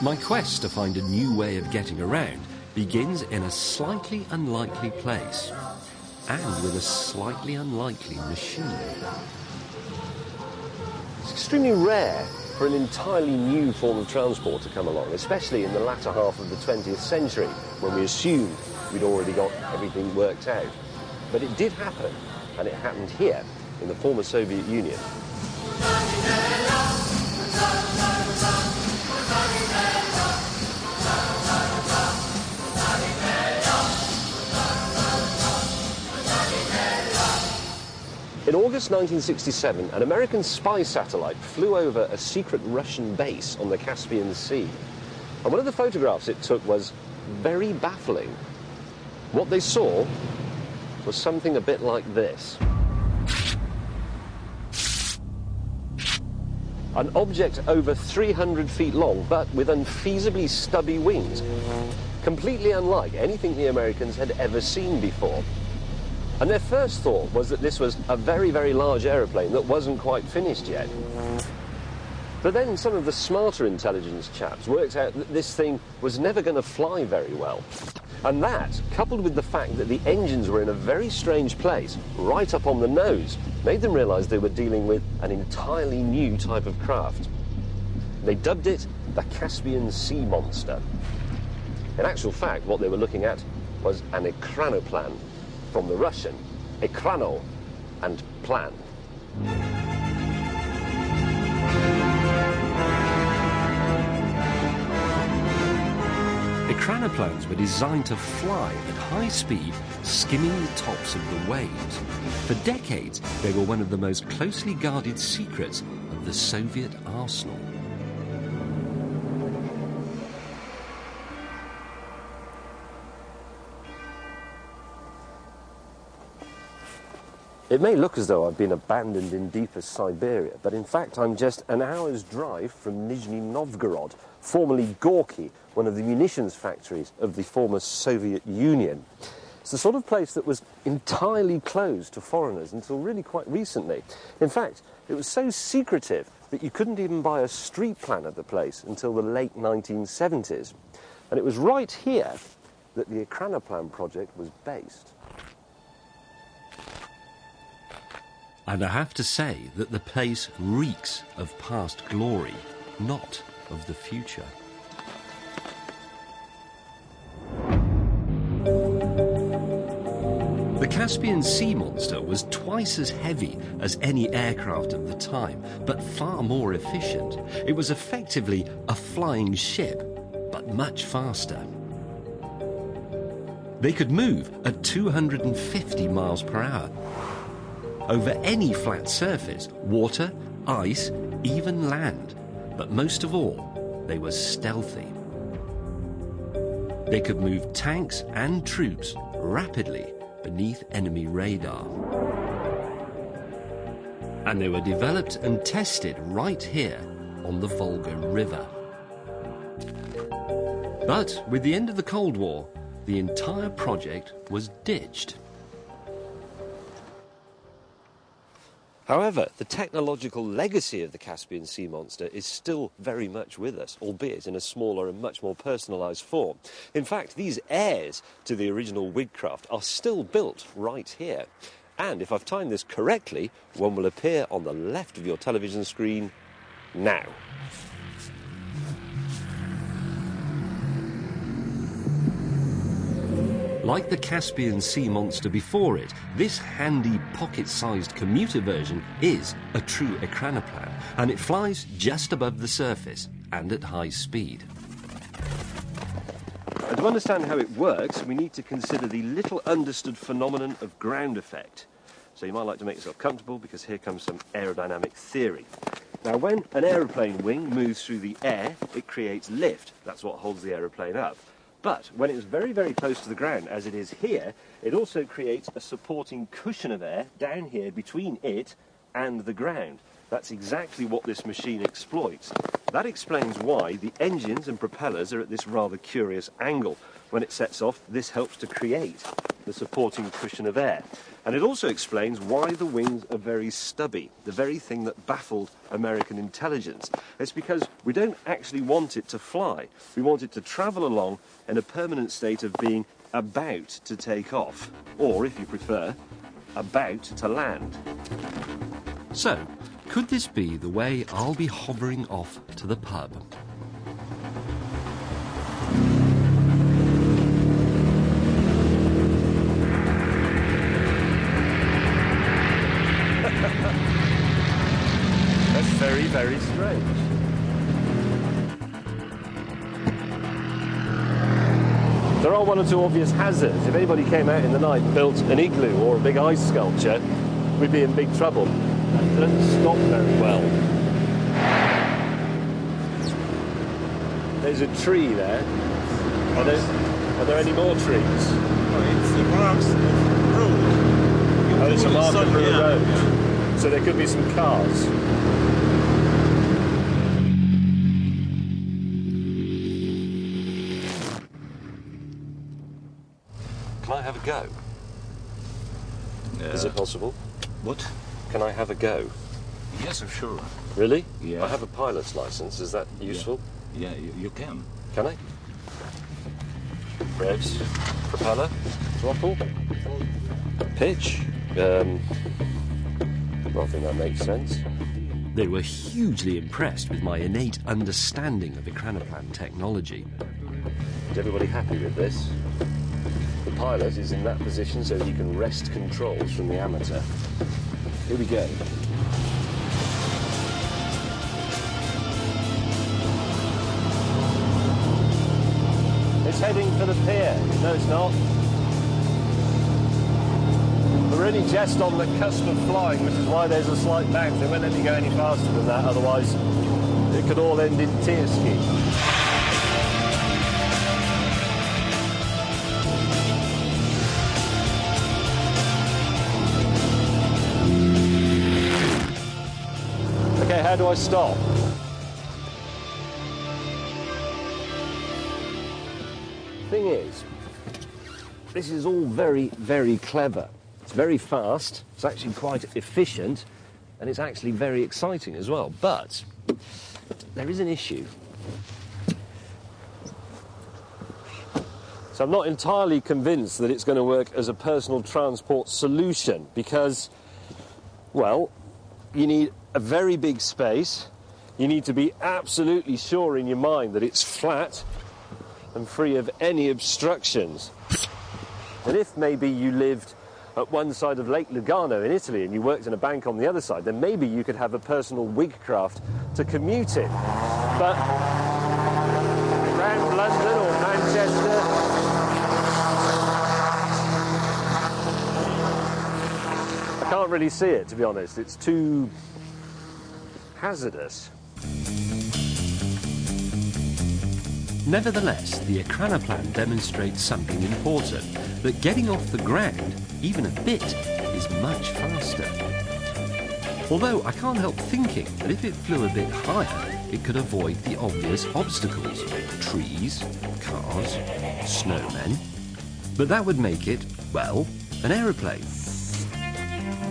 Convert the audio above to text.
My quest to find a new way of getting around begins in a slightly unlikely place, and with a slightly unlikely machine. It's extremely rare for an entirely new form of transport to come along, especially in the latter half of the 20th century, when we assumed we'd already got everything worked out. But it did happen, and it happened here, in the former Soviet Union. In August 1967, an American spy satellite flew over a secret Russian base on the Caspian Sea. And one of the photographs it took was very baffling. What they saw was something a bit like this. An object over 300 feet long, but with unfeasibly stubby wings, completely unlike anything the Americans had ever seen before. And their first thought was that this was a very, very large aeroplane that wasn't quite finished yet. But then some of the smarter intelligence chaps worked out that this thing was never going to fly very well. And that, coupled with the fact that the engines were in a very strange place, right up on the nose, made them realise they were dealing with an entirely new type of craft. They dubbed it the Caspian Sea Monster. In actual fact, what they were looking at was an Ekranoplan, from the Russian, ekrano, and plan. Ekranoplans were designed to fly at high speed, skimming the tops of the waves. For decades, they were one of the most closely guarded secrets of the Soviet arsenal. It may look as though I've been abandoned in deepest Siberia, but in fact I'm just an hour's drive from Nizhny Novgorod, formerly Gorky, one of the munitions factories of the former Soviet Union. It's the sort of place that was entirely closed to foreigners until really quite recently. In fact, it was so secretive that you couldn't even buy a street plan of the place until the late 1970s. And it was right here that the Ekranoplan project was based. And I have to say that the place reeks of past glory, not of the future. The Caspian Sea Monster was twice as heavy as any aircraft at the time, but far more efficient. It was effectively a flying ship, but much faster. They could move at 250 miles per hour. Over any flat surface, water, ice, even land. But most of all, they were stealthy. They could move tanks and troops rapidly beneath enemy radar. And they were developed and tested right here on the Volga River. But with the end of the Cold War, the entire project was ditched. However, the technological legacy of the Caspian Sea Monster is still very much with us, albeit in a smaller and much more personalised form. In fact, these heirs to the original Wigcraft are still built right here. And if I've timed this correctly, one will appear on the left of your television screen now. Like the Caspian Sea Monster before it, this handy pocket-sized commuter version is a true Ekranoplan, and it flies just above the surface and at high speed. And to understand how it works, we need to consider the little understood phenomenon of ground effect. So you might like to make yourself comfortable, because here comes some aerodynamic theory. Now, when an aeroplane wing moves through the air, it creates lift. That's what holds the aeroplane up. But when it's very, very close to the ground, as it is here, it also creates a supporting cushion of air down here between it and the ground. That's exactly what this machine exploits. That explains why the engines and propellers are at this rather curious angle. When it sets off, this helps to create the supporting cushion of air. And it also explains why the wings are very stubby, the very thing that baffled American intelligence. It's because we don't actually want it to fly. We want it to travel along in a permanent state of being about to take off, or, if you prefer, about to land. So, could this be the way I'll be hovering off to the pub? That's very, very strange. There are one or two obvious hazards. If anybody came out in the night and built an igloo or a big ice sculpture, we'd be in big trouble. It doesn't stop very well. There's a tree there. Are there any more trees? Oh, it's the marks of the road. Oh, it's a marker for a road. Yeah. So there could be some cars. Can I have a go? Is it possible? What? Can I have a go? Yes, I'm sure. Really? Yeah. I have a pilot's license. Is that useful? Yeah, you can. Can I? Revs, propeller, throttle, pitch. Well, I think that makes sense. They were hugely impressed with my innate understanding of Ekranoplan technology. Is everybody happy with this? The pilot is in that position so he can wrest controls from the amateur. Here we go. It's heading for the pier. No, it's not. We're really just on the cusp of flying, which is why there's a slight bounce. They won't let me go any faster than that, otherwise it could all end in tear ski. Okay, how do I stop? Thing is, this is all very, very clever. It's very fast, it's actually quite efficient, and it's actually very exciting as well. But there is an issue. So I'm not entirely convinced that it's going to work as a personal transport solution because, well, you need a very big space. You need to be absolutely sure in your mind that it's flat and free of any obstructions. And if maybe you lived at one side of Lake Lugano in Italy and you worked in a bank on the other side, then maybe you could have a personal wig craft to commute in. But around London or Manchester, I can't really see it, to be honest. It's too hazardous. Nevertheless, the Ekranoplan demonstrates something important, that getting off the ground, even a bit, is much faster. Although I can't help thinking that if it flew a bit higher, it could avoid the obvious obstacles, trees, cars, snowmen. But that would make it, well, an aeroplane.